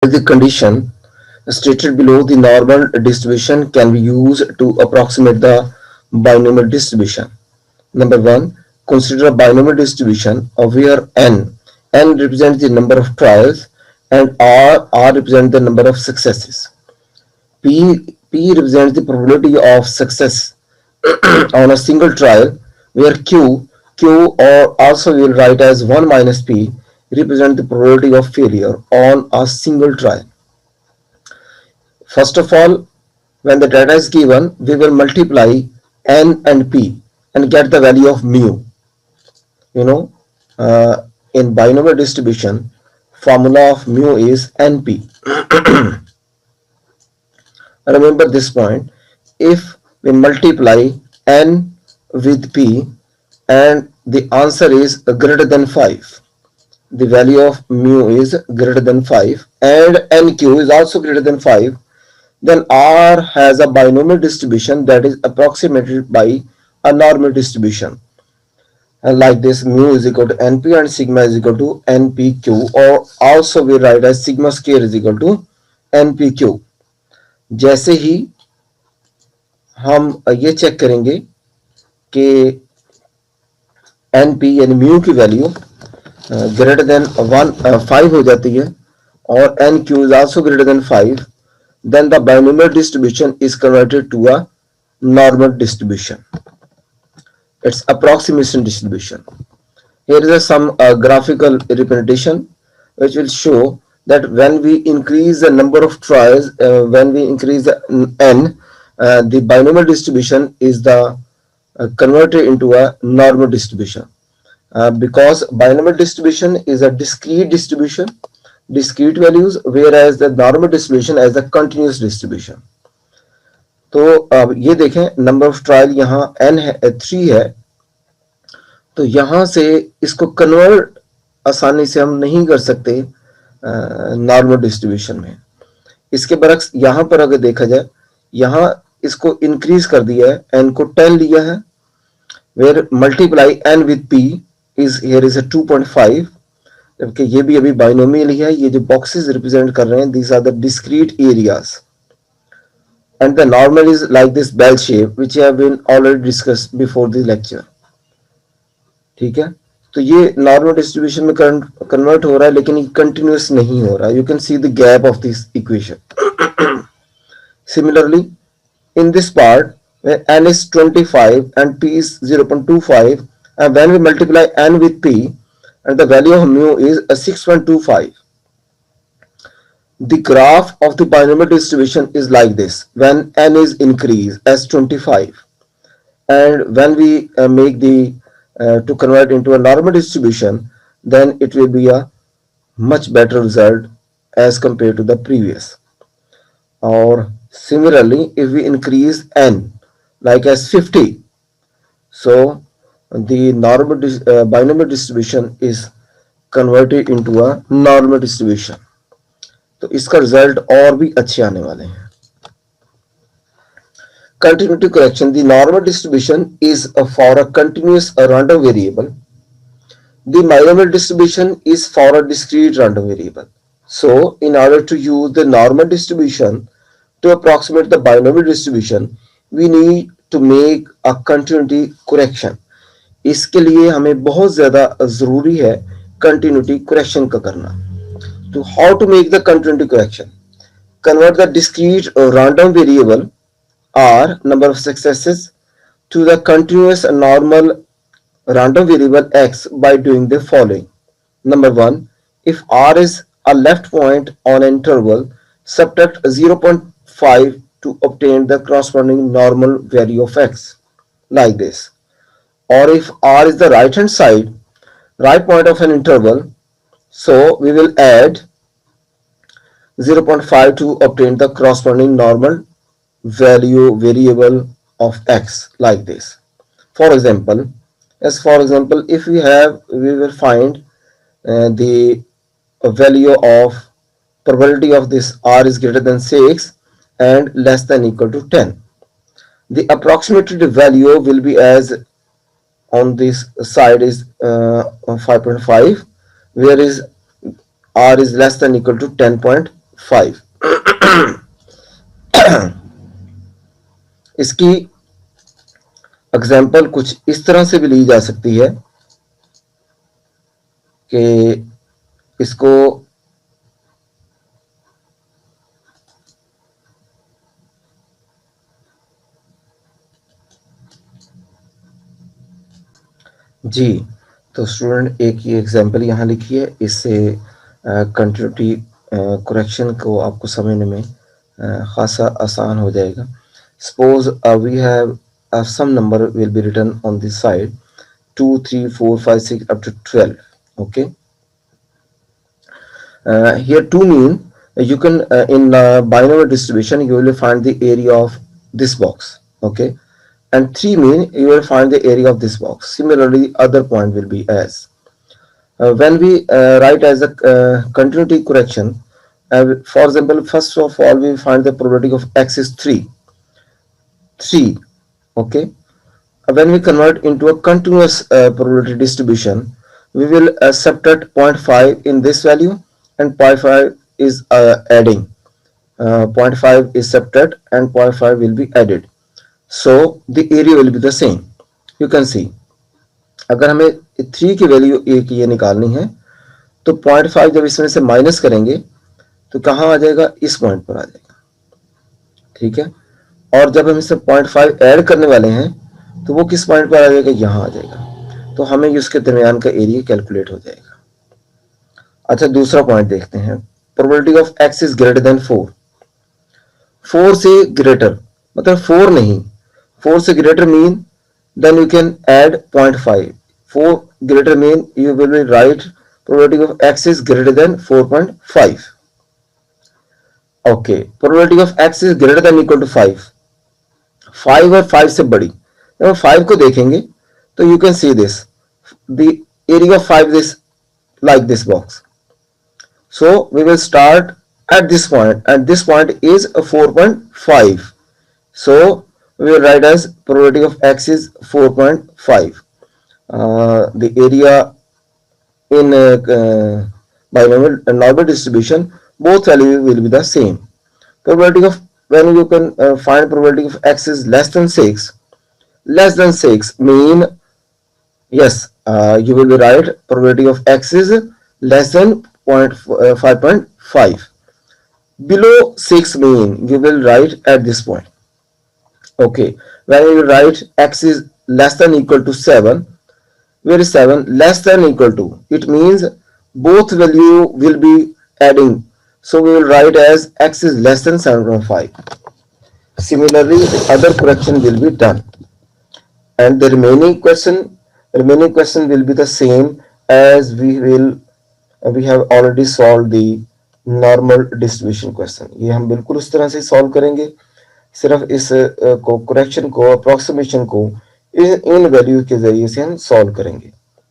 The condition stated below, the normal distribution can be used to approximate the binomial distribution. Number one, consider a binomial distribution of where n represents the number of trials, and r represents the number of successes. P represents the probability of success on a single trial, where Q or also we will write as 1 minus P represent the probability of failure on a single trial. First of all, when the data is given, we will multiply n and p and get the value of mu. You know, in binomial distribution, formula of mu is np. Remember this point. If we multiply n with p and the answer is greater than 5, the value of mu is greater than 5 and nq is also greater than 5, then R has a binomial distribution that is approximated by a normal distribution. And like this, mu is equal to np and sigma is equal to npq, or also we write as sigma square is equal to npq. जैसे ही हम ये check करेंगे कि np यानी mu की value greater than 5 हो जाती है और nq is also greater than 5, then the binomial distribution is converted to a normal distribution. It's approximation distribution. Here is some graphical representation which will show that when we increase the number of trials, when we increase the n, the binomial distribution is the converted into a normal distribution. Because binomial distribution is a discrete distribution, discrete values, whereas the normal distribution as a continuous distribution. तो अब ये देखें, number of trial यहाँ n है, 3 है, तो यहाँ से इसको कन्वर्ट आसानी से हम नहीं कर सकते नॉर्मल डिस्ट्रीब्यूशन में. इसके बरक्स यहाँ पर अगर देखा जाए, यहाँ इसको इंक्रीज कर दिया है, n को 10 लिया है, where multiply n with p is here is 2.5, जबकि ये भी अभी बाइनोमियल ही है. ये जो बॉक्सेस रिप्रेजेंट कर रहे हैं, these are the discrete areas, and the normal is like this bell shape which have been already discussed before the lecture. ठीक है, तो ये नॉर्मल डिस्ट्रीब्यूशन में कन्वर्ट हो रहा है, लेकिन ये कंटिन्यूस नहीं हो रहा. You can see the gap of this equation. Similarly in this part where n is 25 and p is 0.25, and when we multiply n with p and the value of mu is 6.25, the graph of the binomial distribution is like this when n is increased as 25, and when we make the to convert into a normal distribution, then it will be a much better result as compared to the previous. Or similarly, if we increase n like as 50, so the normal binomial distribution is converted into a normal distribution. तो इसका result और भी अच्छे आने वाले हैं. Continuity correction. The normal distribution is for a continuous random variable. The binomial distribution is for a discrete random variable. So, in order to use the normal distribution to approximate the binomial distribution, we need to make a continuity correction. इसके लिए हमें बहुत ज़्यादा ज़रूरी है continuity correction का करना. तो how to make the continuity correction? Convert the discrete random variable r, number of successes, to the continuous normal random variable x by doing the following. Number 1, if r is a left point on an interval, subtract 0.5 to obtain the corresponding normal value of x, like this. Or if r is the right hand side, right point of an interval, so we will add 0.5 to obtain the corresponding normal value variable of x, like this. For example, if we will find the value of probability of this r is greater than 6 and less than equal to 10. The approximated value will be as on this side is 5.5, whereas r is less than equal to 10.5. 5। इसकी example कुछ इस तरह से भी ली जा सकती है कि इसको जी, तो स्टूडेंट एक ये एग्जाम्पल यहाँ लिखी है, इससे कंटिन्यूटी करेक्शन को आपको समझने में खासा आसान हो जाएगा। Suppose we have some number will be written on this side 2 3 4 5 6 up to 12. Okay, here 2 mean you can in binomial distribution you will find the area of this box. Okay, and 3 mean you will find the area of this box. Similarly, other point will be as when we write as a continuity correction. For example, first of all we find the probability of x is 3. Okay, when we convert into a continuous probability distribution, we will subtract 0.5 in this value, and 0.5 is adding. 0.5 is subtract and 0.5 will be added. So the area will be the same. You can see, अगर हमें 3 की value एक ये निकालनी है तो 0.5 जब इसमें से माइनस करेंगे तो कहाँ आ जाएगा, इस पॉइंट पर आ जाएगा। ठीक है, और जब हम इससे 0.5 ऐड करने वाले हैं तो वो किस पॉइंट पर आ जाएगा, यहाँ आ जाएगा। तो हमें उसके दरमियान का एरिया कैलकुलेट हो जाएगा। अच्छा, दूसरा पॉइंट देखते हैं। Probability of x is greater than 4। 4 से ग्रेटर मतलब 4 नहीं, 4 से ग्रेटर mean then you can add 0.5। 4 greater mean you will be write probability of x is greater than 4.5. Okay, probability of x is greater than equal to 5। 5 और 5 से बड़ी, जब हम 5 को देखेंगे तो you can see this, the area of 5 is like this box. So we will start at this point, and this point is a 4.5. So we will write as probability of x is 4.5. The area in binomial normal distribution, both values will be the same. Probability of, when you can find probability of x is less than 6, less than 6 mean, yes, you will be right, probability of x is less than 5.5. Below 6 mean you will write at this point. Okay, when you write x is less than equal to 7, where is 7 less than equal to, it means both value will be adding, so we will write as x is less than 7.5. Similarly, the other correction will be done, and the remaining question will be the same as we have already solved the normal distribution question. ये हम बिल्कुल उस तरह से solve करेंगे, सिर्फ इस को करेक्शन को, अप्रोक्सीमेशन को इन वैल्यू के जरिए से हम सॉल्व करेंगे।